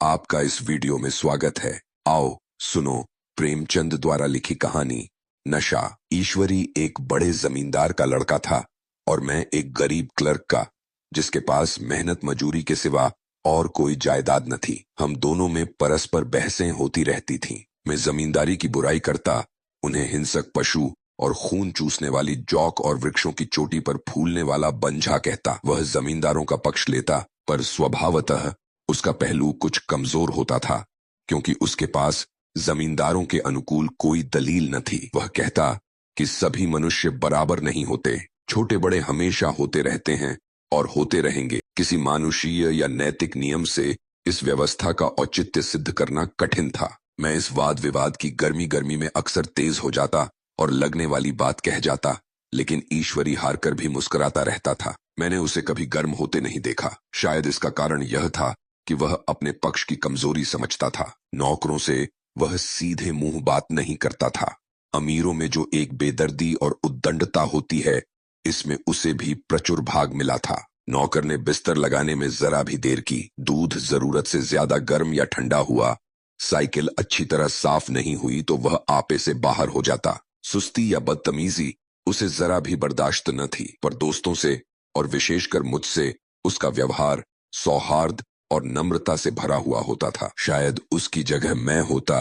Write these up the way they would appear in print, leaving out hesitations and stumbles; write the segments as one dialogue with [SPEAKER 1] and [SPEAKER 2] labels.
[SPEAKER 1] आपका इस वीडियो में स्वागत है। आओ सुनो प्रेमचंद द्वारा लिखी कहानी नशा। ईश्वरी एक बड़े जमींदार का लड़का था और मैं एक गरीब क्लर्क का, जिसके पास मेहनत मजूरी के सिवा और कोई जायदाद न थी। हम दोनों में परस्पर बहसें होती रहती थीं। मैं जमींदारी की बुराई करता, उन्हें हिंसक पशु और खून चूसने वाली जौक और वृक्षों की चोटी पर फूलने वाला बंझा कहता। वह जमींदारों का पक्ष लेता, पर स्वभावतः उसका पहलू कुछ कमजोर होता था, क्योंकि उसके पास जमींदारों के अनुकूल कोई दलील न थी। वह कहता कि सभी मनुष्य बराबर नहीं होते, छोटे बड़े हमेशा होते रहते हैं और होते रहेंगे। किसी मानुषीय या नैतिक नियम से इस व्यवस्था का औचित्य सिद्ध करना कठिन था। मैं इस वाद विवाद की गर्मी गर्मी में अक्सर तेज हो जाता और लगने वाली बात कह जाता, लेकिन ईश्वरी हारकर भी मुस्कुराता रहता था। मैंने उसे कभी गर्म होते नहीं देखा। शायद इसका कारण यह था कि वह अपने पक्ष की कमजोरी समझता था। नौकरों से वह सीधे मुंह बात नहीं करता था। अमीरों में जो एक बेदर्दी और उद्दंडता होती है, इसमें उसे भी प्रचुर भाग मिला था। नौकर ने बिस्तर लगाने में जरा भी देर की, दूध जरूरत से ज्यादा गर्म या ठंडा हुआ, साइकिल अच्छी तरह साफ नहीं हुई तो वह आपे से बाहर हो जाता। सुस्ती या बदतमीजी उसे जरा भी बर्दाश्त न थी, पर दोस्तों से और विशेषकर मुझसे उसका व्यवहार सौहार्द और नम्रता से भरा हुआ होता था। शायद उसकी जगह मैं होता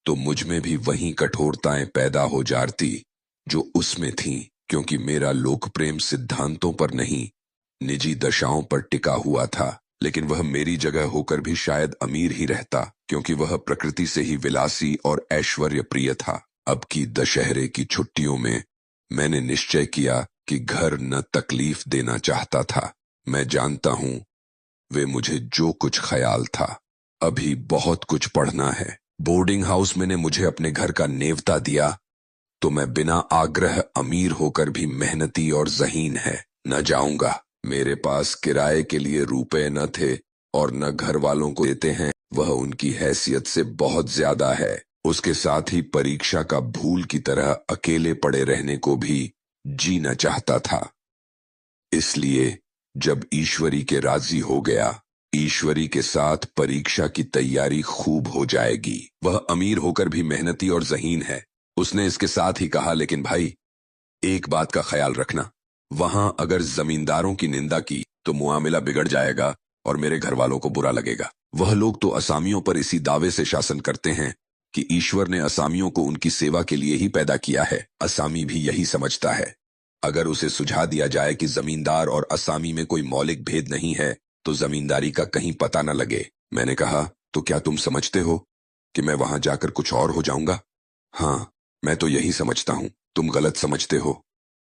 [SPEAKER 1] तो मुझ में भी वही कठोरताएं पैदा हो जाती जो उसमें थीं, क्योंकि मेरा लोक प्रेम सिद्धांतों पर नहीं, निजी दशाओं पर टिका हुआ था। लेकिन वह मेरी जगह होकर भी शायद अमीर ही रहता, क्योंकि वह प्रकृति से ही विलासी और ऐश्वर्य प्रिय था। अब की दशहरे की छुट्टियों में मैंने निश्चय किया कि घर न तकलीफ देना चाहता था। मैं जानता हूं वे मुझे जो कुछ ख्याल था। अभी बहुत कुछ पढ़ना है। बोर्डिंग हाउस में ने मुझे अपने घर का नेवता दिया तो मैं बिना आग्रह अमीर होकर भी मेहनती और ज़हीन है न जाऊंगा। मेरे पास किराए के लिए रुपए न थे और न घर वालों को देते हैं, वह उनकी हैसियत से बहुत ज्यादा है। उसके साथ ही परीक्षा का भूल की तरह अकेले पड़े रहने को भी जीना चाहता था। इसलिए जब ईश्वरी के राजी हो गया, ईश्वरी के साथ परीक्षा की तैयारी खूब हो जाएगी। वह अमीर होकर भी मेहनती और ज़हीन है, उसने इसके साथ ही कहा। लेकिन भाई, एक बात का ख्याल रखना, वहां अगर जमींदारों की निंदा की तो मुआमिला बिगड़ जाएगा और मेरे घर वालों को बुरा लगेगा। वह लोग तो असामियों पर इसी दावे से शासन करते हैं कि ईश्वर ने असामियों को उनकी सेवा के लिए ही पैदा किया है। असामी भी यही समझता है। अगर उसे सुझा दिया जाए कि जमींदार और असामी में कोई मौलिक भेद नहीं है तो जमींदारी का कहीं पता न लगे। मैंने कहा, तो क्या तुम समझते हो कि मैं वहां जाकर कुछ और हो जाऊंगा? हाँ, मैं तो यही समझता हूं। तुम गलत समझते हो।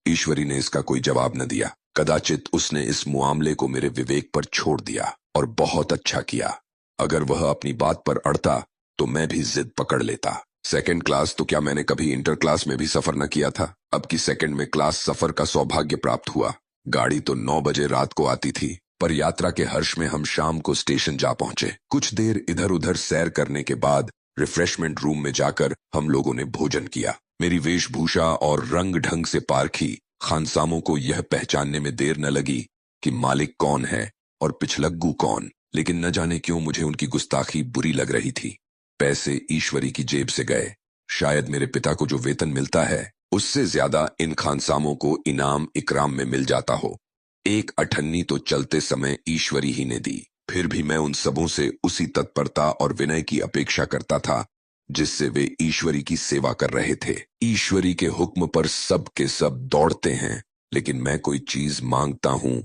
[SPEAKER 1] ईश्वरी ने इसका कोई जवाब न दिया। कदाचित उसने इस मुआमले को मेरे विवेक पर छोड़ दिया, और बहुत अच्छा किया। अगर वह अपनी बात पर अड़ता तो मैं भी जिद पकड़ लेता। सेकंड क्लास तो क्या, मैंने कभी इंटर क्लास में भी सफर न किया था। अब की सेकंड में क्लास सफर का सौभाग्य प्राप्त हुआ। गाड़ी तो 9 बजे रात को आती थी, पर यात्रा के हर्ष में हम शाम को स्टेशन जा पहुंचे। कुछ देर इधर उधर सैर करने के बाद रिफ्रेशमेंट रूम में जाकर हम लोगों ने भोजन किया। मेरी वेशभूषा और रंग ढंग से पारखी खानसामों को यह पहचानने में देर न लगी कि मालिक कौन है और पिछलग्गू कौन। लेकिन न जाने क्यों मुझे उनकी गुस्ताखी बुरी लग रही थी। पैसे ईश्वरी की जेब से गए। शायद मेरे पिता को जो वेतन मिलता है उससे ज्यादा इन खानसामों को इनाम इकराम में मिल जाता हो। एक अठन्नी तो चलते समय ईश्वरी ही ने दी। फिर भी मैं उन सबों से उसी तत्परता और विनय की अपेक्षा करता था जिससे वे ईश्वरी की सेवा कर रहे थे। ईश्वरी के हुक्म पर सब के सब दौड़ते हैं, लेकिन मैं कोई चीज मांगता हूं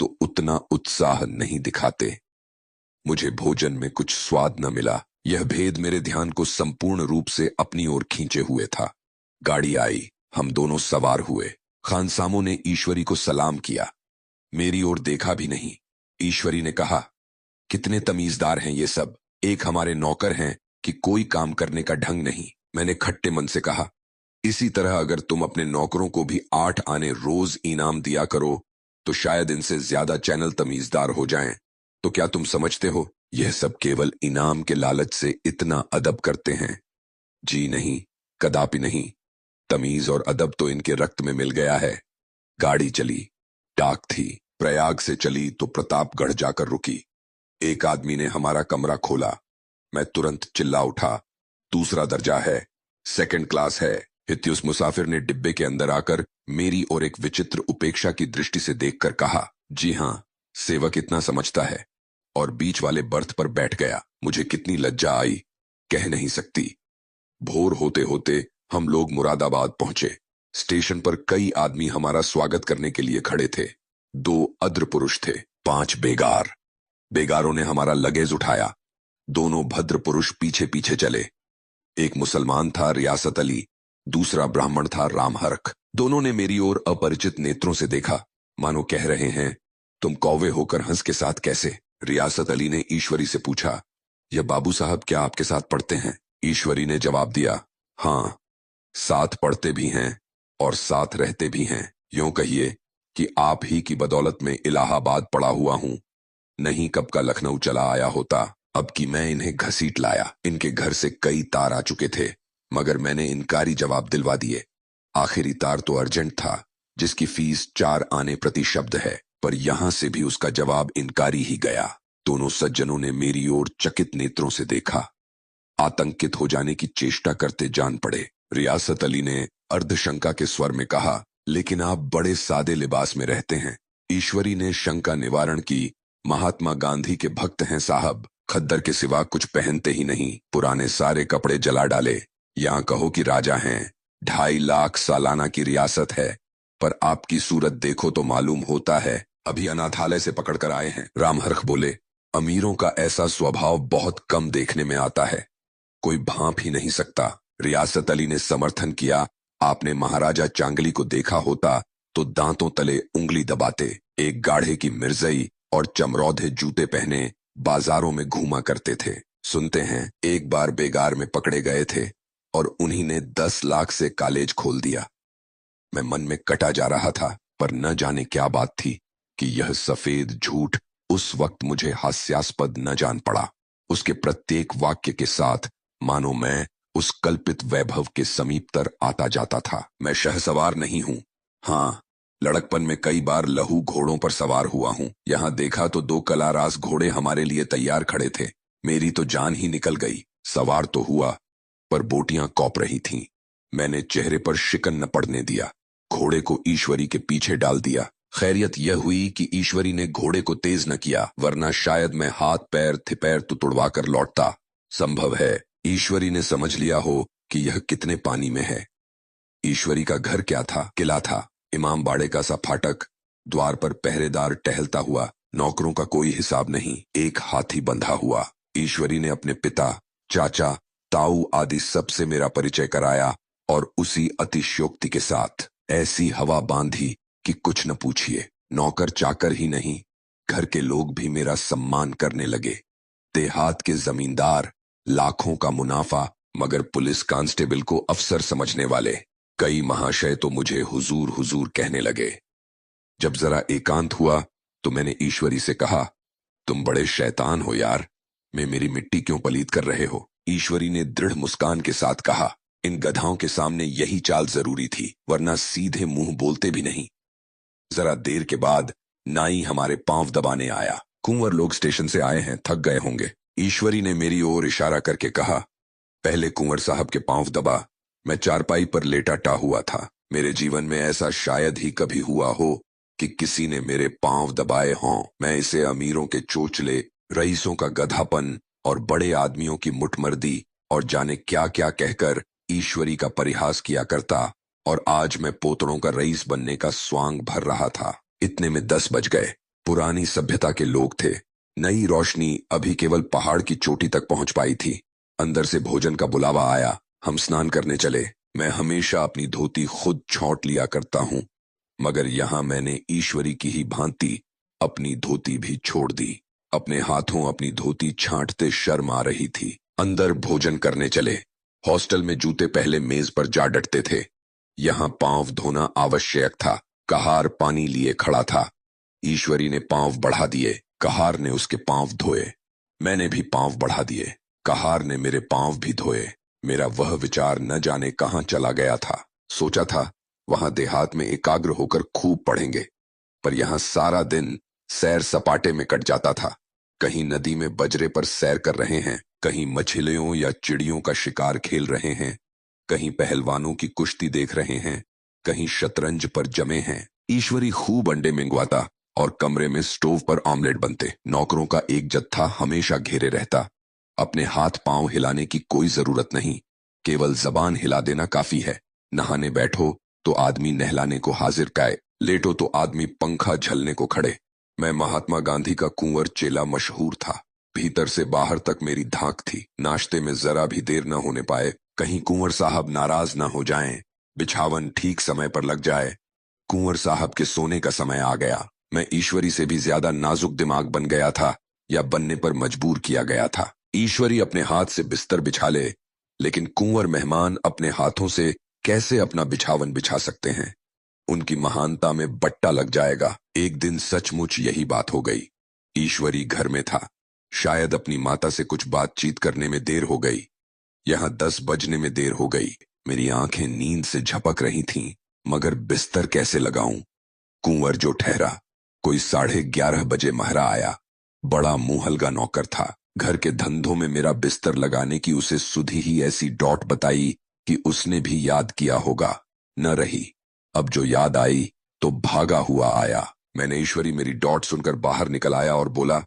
[SPEAKER 1] तो उतना उत्साह नहीं दिखाते। मुझे भोजन में कुछ स्वाद न मिला। यह भेद मेरे ध्यान को संपूर्ण रूप से अपनी ओर खींचे हुए था। गाड़ी आई, हम दोनों सवार हुए। खानसामों ने ईश्वरी को सलाम किया, मेरी ओर देखा भी नहीं। ईश्वरी ने कहा, कितने तमीजदार हैं ये सब। एक हमारे नौकर हैं कि कोई काम करने का ढंग नहीं। मैंने खट्टे मन से कहा, इसी तरह अगर तुम अपने नौकरों को भी 8 आने रोज इनाम दिया करो तो शायद इनसे ज्यादा चैनल तमीजदार हो जाएं। तो क्या तुम समझते हो यह सब केवल इनाम के लालच से इतना अदब करते हैं? जी नहीं, कदापि नहीं। तमीज और अदब तो इनके रक्त में मिल गया है। गाड़ी चली। डाक थी। प्रयाग से चली तो प्रतापगढ़ जाकर रुकी। एक आदमी ने हमारा कमरा खोला। मैं तुरंत चिल्ला उठा, दूसरा दर्जा है, सेकंड क्लास है। हित्युस मुसाफिर ने डिब्बे के अंदर आकर मेरी और एक विचित्र उपेक्षा की दृष्टि से देखकर कहा, जी हां, सेवक इतना समझता है, और बीच वाले बर्थ पर बैठ गया। मुझे कितनी लज्जा आई, कह नहीं सकती। भोर होते होते हम लोग मुरादाबाद पहुंचे। स्टेशन पर कई आदमी हमारा स्वागत करने के लिए खड़े थे। 2 अद्र पुरुष थे, 5 बेगार। बेगारों ने हमारा लगेज उठाया। दोनों भद्र पुरुष पीछे पीछे चले। एक मुसलमान था, रियासत अली। दूसरा ब्राह्मण था, रामहरख। दोनों ने मेरी ओर अपरिचित नेत्रों से देखा, मानो कह रहे हैं, तुम कौवे होकर हंस के साथ कैसे? रियासत अली ने ईश्वरी से पूछा, यह बाबू साहब क्या आपके साथ पढ़ते हैं? ईश्वरी ने जवाब दिया, हाँ, साथ पढ़ते भी हैं और साथ रहते भी हैं। यूं कहिए कि आप ही की बदौलत में इलाहाबाद पड़ा हुआ हूं, नहीं कब का लखनऊ चला आया होता। अब कि मैं इन्हें घसीट लाया। इनके घर से कई तार आ चुके थे, मगर मैंने इनकारी जवाब दिलवा दिए। आखिरी तार तो अर्जेंट था, जिसकी फीस 4 आने प्रति शब्द है, पर यहां से भी उसका जवाब इनकारी ही गया। दोनों सज्जनों ने मेरी ओर चकित नेत्रों से देखा, आतंकित हो जाने की चेष्टा करते जान पड़े। रियासत अली ने अर्धशंका के स्वर में कहा, लेकिन आप बड़े सादे लिबास में रहते हैं। ईश्वरी ने शंका निवारण की, महात्मा गांधी के भक्त हैं साहब, खद्दर के सिवा कुछ पहनते ही नहीं, पुराने सारे कपड़े जला डाले। यहां कहो कि राजा हैं, 2.5 लाख सालाना की रियासत है, पर आपकी सूरत देखो तो मालूम होता है अभी अनाथालय से पकड़ कर आए हैं। रामहरख बोले, अमीरों का ऐसा स्वभाव बहुत कम देखने में आता है, कोई भांप ही नहीं सकता। रियासत अली ने समर्थन किया, आपने महाराजा चांगली को देखा होता तो दांतों तले उंगली दबाते। एक गाढ़े की मिर्जई और चमरौधे जूते पहने बाजारों में घूमा करते थे। सुनते हैं एक बार बेगार में पकड़े गए थे और उन्हीं ने 10 लाख से कॉलेज खोल दिया। मैं मन में कटा जा रहा था, पर न जाने क्या बात थी कि यह सफेद झूठ उस वक्त मुझे हास्यास्पद न जान पड़ा। उसके प्रत्येक वाक्य के साथ मानो मैं उस कल्पित वैभव के समीपतर आता जाता था। मैं शहसवार नहीं हूं। हाँ, लड़कपन में कई बार लहू घोड़ों पर सवार हुआ हूं। यहां देखा तो 2 कलारास घोड़े हमारे लिए तैयार खड़े थे। मेरी तो जान ही निकल गई। सवार तो हुआ, पर बोटियां कौप रही थीं। मैंने चेहरे पर शिकन न पड़ने दिया, घोड़े को ईश्वरी के पीछे डाल दिया। खैरियत यह हुई कि ईश्वरी ने घोड़े को तेज न किया, वरना शायद मैं हाथ पैर थिपैर तो तुड़वा कर लौटता। संभव है ईश्वरी ने समझ लिया हो कि यह कितने पानी में है। ईश्वरी का घर क्या था? किला था। इमाम बाड़े का सा फाटक, द्वार पर पहरेदार टहलता हुआ, नौकरों का कोई हिसाब नहीं, एक हाथी बंधा हुआ। ईश्वरी ने अपने पिता, चाचा, ताऊ आदि सबसे मेरा परिचय कराया, और उसी अतिशयोक्ति के साथ ऐसी हवा बांधी कि कुछ न पूछिए। नौकर चाकर ही नहीं, घर के लोग भी मेरा सम्मान करने लगे। देहात के जमींदार, लाखों का मुनाफा, मगर पुलिस कांस्टेबल को अफसर समझने वाले कई महाशय तो मुझे हुजूर हुजूर कहने लगे। जब जरा एकांत हुआ तो मैंने ईश्वरी से कहा, तुम बड़े शैतान हो यार, मैं मेरी मिट्टी क्यों पलीत कर रहे हो? ईश्वरी ने दृढ़ मुस्कान के साथ कहा, इन गधाओं के सामने यही चाल जरूरी थी, वरना सीधे मुंह बोलते भी नहीं। जरा देर के बाद नाई हमारे पांव दबाने आया। कुंवर लोग स्टेशन से आए हैं, थक गए होंगे। ईश्वरी ने मेरी ओर इशारा करके कहा, पहले कुंवर साहब के पांव दबा। मैं चारपाई पर लेटा हुआ था। मेरे जीवन में ऐसा शायद ही कभी हुआ हो कि किसी ने मेरे पांव दबाए हों। मैं इसे अमीरों के चोचले, रईसों का गधापन और बड़े आदमियों की मुठमर्दी और जाने क्या क्या कहकर ईश्वरी का परिहास किया करता, और आज मैं पोतड़ों का रईस बनने का स्वांग भर रहा था। इतने में 10 बज गए। पुरानी सभ्यता के लोग थे। नई रोशनी अभी केवल पहाड़ की चोटी तक पहुंच पाई थी। अंदर से भोजन का बुलावा आया। हम स्नान करने चले। मैं हमेशा अपनी धोती खुद छौंट लिया करता हूं, मगर यहां मैंने ईश्वरी की ही भांति अपनी धोती भी छोड़ दी। अपने हाथों अपनी धोती छांटते शर्म आ रही थी। अंदर भोजन करने चले। हॉस्टल में जूते पहले मेज पर जा डटते थे, यहां पांव धोना आवश्यक था। कहार पानी लिए खड़ा था। ईश्वरी ने पांव बढ़ा दिए, कहार ने उसके पांव धोए। मैंने भी पांव बढ़ा दिए, कहार ने मेरे पांव भी धोए। मेरा वह विचार न जाने कहां चला गया था। सोचा था वहां देहात में एकाग्र होकर खूब पढ़ेंगे, पर यहां सारा दिन सैर सपाटे में कट जाता था। कहीं नदी में बजरे पर सैर कर रहे हैं, कहीं मछलियों या चिड़ियों का शिकार खेल रहे हैं, कहीं पहलवानों की कुश्ती देख रहे हैं, कहीं शतरंज पर जमे हैं। ईश्वरी खूब अंडे मंगवाता और कमरे में स्टोव पर ऑमलेट बनते। नौकरों का एक जत्था हमेशा घेरे रहता। अपने हाथ पांव हिलाने की कोई जरूरत नहीं, केवल जबान हिला देना काफी है। नहाने बैठो तो आदमी नहलाने को हाजिर काए, लेटो तो आदमी पंखा झलने को खड़े। मैं महात्मा गांधी का कुंवर चेला मशहूर था। भीतर से बाहर तक मेरी धाक थी। नाश्ते में जरा भी देर न होने पाए, कहीं कुंवर साहब नाराज न हो जाएं, बिछावन ठीक समय पर लग जाए। कुंवर साहब के सोने का समय आ गया। मैं ईश्वरी से भी ज्यादा नाजुक दिमाग बन गया था, या बनने पर मजबूर किया गया था। ईश्वरी अपने हाथ से बिस्तर बिछा ले, लेकिन कुंवर मेहमान अपने हाथों से कैसे अपना बिछावन बिछा सकते हैं? उनकी महानता में बट्टा लग जाएगा। एक दिन सचमुच यही बात हो गई। ईश्वरी घर में था। शायद अपनी माता से कुछ बातचीत करने में देर हो गई। यहां 10 बजने में देर हो गई। मेरी आंखें नींद से झपक रही थीं, मगर बिस्तर कैसे लगाऊं? कुंवर जो ठहरा। कोई 11:30 बजे महरा आया। बड़ा मुंहलगा नौकर था। घर के धंधों में मेरा बिस्तर लगाने की उसे सुधी ही ऐसी डॉट बताई कि उसने भी याद किया होगा। न रही। अब जो याद आई तो भागा हुआ आया। मैंने ईश्वरी मेरी डॉट सुनकर बाहर निकल आया और बोला,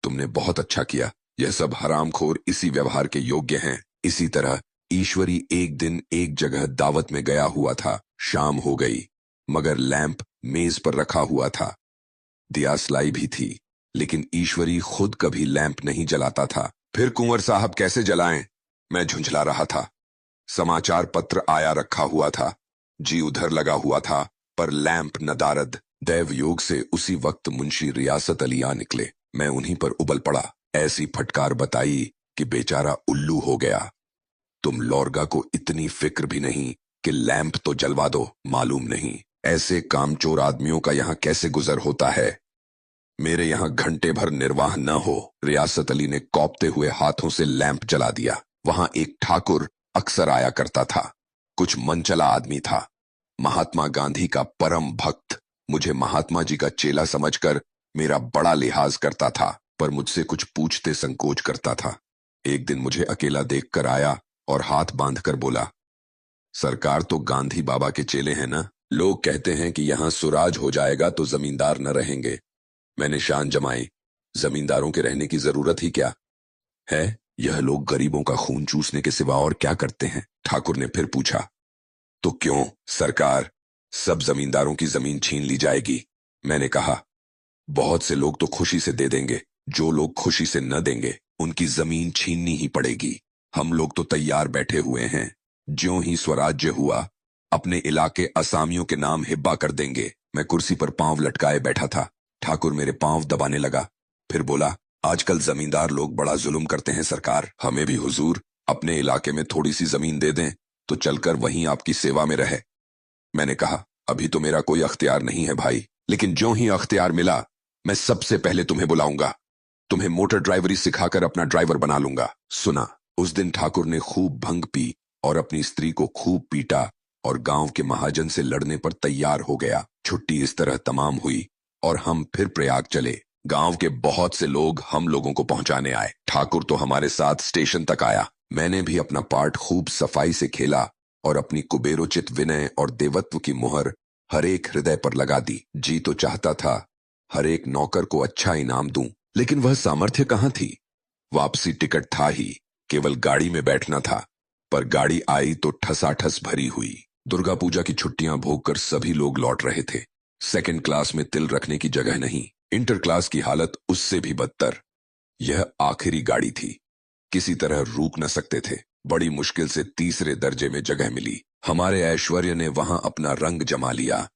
[SPEAKER 1] तुमने बहुत अच्छा किया। यह सब हरामखोर इसी व्यवहार के योग्य हैं। इसी तरह ईश्वरी एक दिन एक जगह दावत में गया हुआ था। शाम हो गई, मगर लैंप मेज पर रखा हुआ था। दियासलाई भी थी, लेकिन ईश्वरी खुद कभी लैंप नहीं जलाता था। फिर कुंवर साहब कैसे जलाएं? मैं झुंझला रहा था। समाचार पत्र आया रखा हुआ था। जी उधर लगा हुआ था, पर लैंप नदारद। दैव योग से उसी वक्त मुंशी रियासत अली आ निकले। मैं उन्हीं पर उबल पड़ा। ऐसी फटकार बताई कि बेचारा उल्लू हो गया। तुम लौरगा को इतनी फिक्र भी नहीं कि लैंप तो जलवा दो? मालूम नहीं ऐसे कामचोर आदमियों का यहाँ कैसे गुजर होता है। मेरे यहाँ घंटे भर निर्वाह न हो। रियासत अली ने कौपते हुए हाथों से लैंप जला दिया। वहां एक ठाकुर अक्सर आया करता था। कुछ मनचला आदमी था। महात्मा गांधी का परम भक्त। मुझे महात्मा जी का चेला समझकर मेरा बड़ा लिहाज करता था, पर मुझसे कुछ पूछते संकोच करता था। एक दिन मुझे अकेला देखकर आया और हाथ बांधकर बोला, सरकार तो गांधी बाबा के चेले हैं ना? लोग कहते हैं कि यहां सुराज हो जाएगा तो जमींदार न रहेंगे। मैंने शान जमाई, जमींदारों के रहने की जरूरत ही क्या है? यह लोग गरीबों का खून चूसने के सिवा और क्या करते हैं? ठाकुर ने फिर पूछा, तो क्यों सरकार, सब जमींदारों की जमीन छीन ली जाएगी? मैंने कहा, बहुत से लोग तो खुशी से दे देंगे, जो लोग खुशी से न देंगे उनकी जमीन छीननी ही पड़ेगी। हम लोग तो तैयार बैठे हुए हैं। ज्यों ही स्वराज्य हुआ, अपने इलाके असामियों के नाम हिब्बा कर देंगे। मैं कुर्सी पर पांव लटकाए बैठा था। ठाकुर मेरे पांव दबाने लगा। फिर बोला, आजकल जमींदार लोग बड़ा जुल्म करते हैं सरकार। हमें भी हुजूर अपने इलाके में थोड़ी सी जमीन दे दें तो चलकर वहीं आपकी सेवा में रहे। मैंने कहा, अभी तो मेरा कोई अख्तियार नहीं है भाई, लेकिन ज्यों ही अख्तियार मिला मैं सबसे पहले तुम्हें बुलाऊंगा। तुम्हें मोटर ड्राइवरी सिखाकर अपना ड्राइवर बना लूंगा। सुना, उस दिन ठाकुर ने खूब भंग पी और अपनी स्त्री को खूब पीटा और गांव के महाजन से लड़ने पर तैयार हो गया। छुट्टी इस तरह तमाम हुई और हम फिर प्रयाग चले। गांव के बहुत से लोग हम लोगों को पहुंचाने आए। ठाकुर तो हमारे साथ स्टेशन तक आया। मैंने भी अपना पार्ट खूब सफाई से खेला और अपनी कुबेरोचित विनय और देवत्व की मुहर हर एक हृदय पर लगा दी। जी तो चाहता था हर एक नौकर को अच्छा इनाम दूं, लेकिन वह सामर्थ्य कहां थी? वापसी टिकट था ही, केवल गाड़ी में बैठना था। पर गाड़ी आई तो ठसाठस भरी हुई। दुर्गा पूजा की छुट्टियां भोगकर सभी लोग लौट रहे थे। सेकंड क्लास में तिल रखने की जगह नहीं। इंटर क्लास की हालत उससे भी बदतर। यह आखिरी गाड़ी थी। किसी तरह रुक न सकते थे। बड़ी मुश्किल से तीसरे दर्जे में जगह मिली। हमारे ऐश्वर्य ने वहां अपना रंग जमा लिया,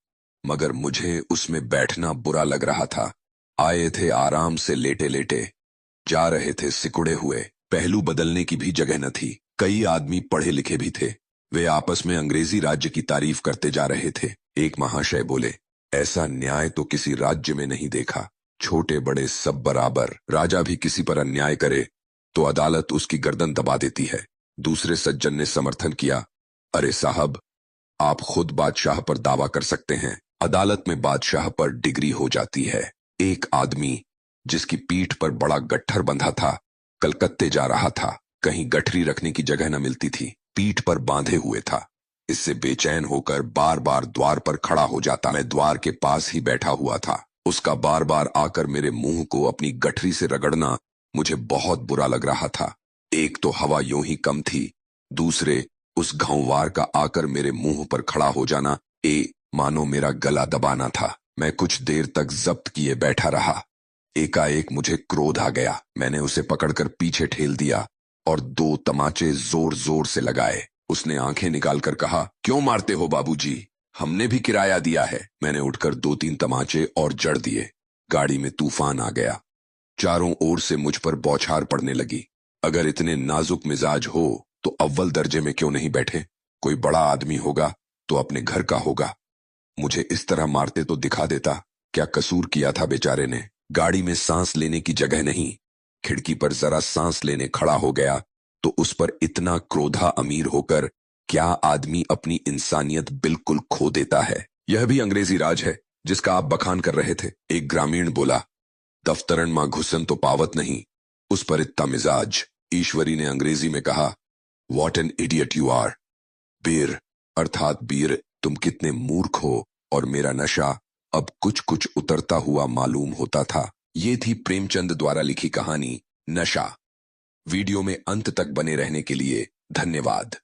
[SPEAKER 1] मगर मुझे उसमें बैठना बुरा लग रहा था। आए थे आराम से लेटे लेटे, जा रहे थे सिकुड़े हुए। पहलू बदलने की भी जगह न थी। कई आदमी पढ़े लिखे भी थे। वे आपस में अंग्रेजी राज्य की तारीफ करते जा रहे थे। एक महाशय बोले, ऐसा न्याय तो किसी राज्य में नहीं देखा। छोटे बड़े सब बराबर। राजा भी किसी पर अन्याय करे तो अदालत उसकी गर्दन दबा देती है। दूसरे सज्जन ने समर्थन किया, अरे साहब, आप खुद बादशाह पर दावा कर सकते हैं, अदालत में बादशाह पर डिग्री हो जाती है। एक आदमी जिसकी पीठ पर बड़ा गट्ठर बंधा था, कलकत्ते जा रहा था। कहीं गठरी रखने की जगह न मिलती थी, पीठ पर बांधे हुए था। इससे बेचैन होकर बार बार द्वार पर खड़ा हो जाता। मैं द्वार के पास ही बैठा हुआ था। उसका बार बार आकर मेरे मुंह को अपनी गठरी से रगड़ना मुझे बहुत बुरा लग रहा था। एक तो हवा यूं ही कम थी, दूसरे उस घाववार का आकर मेरे मुंह पर खड़ा हो जाना मानो मेरा गला दबाना था। मैं कुछ देर तक जब्त किए बैठा रहा। एकाएक मुझे क्रोध आ गया। मैंने उसे पकड़कर पीछे ठेल दिया और 2 तमाचे जोर जोर से लगाए। उसने आंखें निकालकर कहा, क्यों मारते हो बाबूजी? हमने भी किराया दिया है। मैंने उठकर 2-3 तमाचे और जड़ दिए। गाड़ी में तूफान आ गया। चारों ओर से मुझ पर बौछार पड़ने लगी। अगर इतने नाजुक मिजाज हो तो अव्वल दर्जे में क्यों नहीं बैठे? कोई बड़ा आदमी होगा तो अपने घर का होगा। मुझे इस तरह मारते तो दिखा देता। क्या कसूर किया था बेचारे ने? गाड़ी में सांस लेने की जगह नहीं। खिड़की पर जरा सांस लेने खड़ा हो गया तो उस पर इतना क्रोधा अमीर होकर क्या आदमी अपनी इंसानियत बिल्कुल खो देता है? यह भी अंग्रेजी राज है जिसका आप बखान कर रहे थे, एक ग्रामीण बोला। दफ्तरन मां घुसन तो पावत नहीं, उस पर इतना मिजाज। ईश्वरी ने अंग्रेजी में कहा, what an idiot you are. बीर अर्थात बीर, तुम कितने मूर्ख हो। और मेरा नशा अब कुछ कुछ उतरता हुआ मालूम होता था। ये थी प्रेमचंद द्वारा लिखी कहानी नशा। वीडियो में अंत तक बने रहने के लिए धन्यवाद।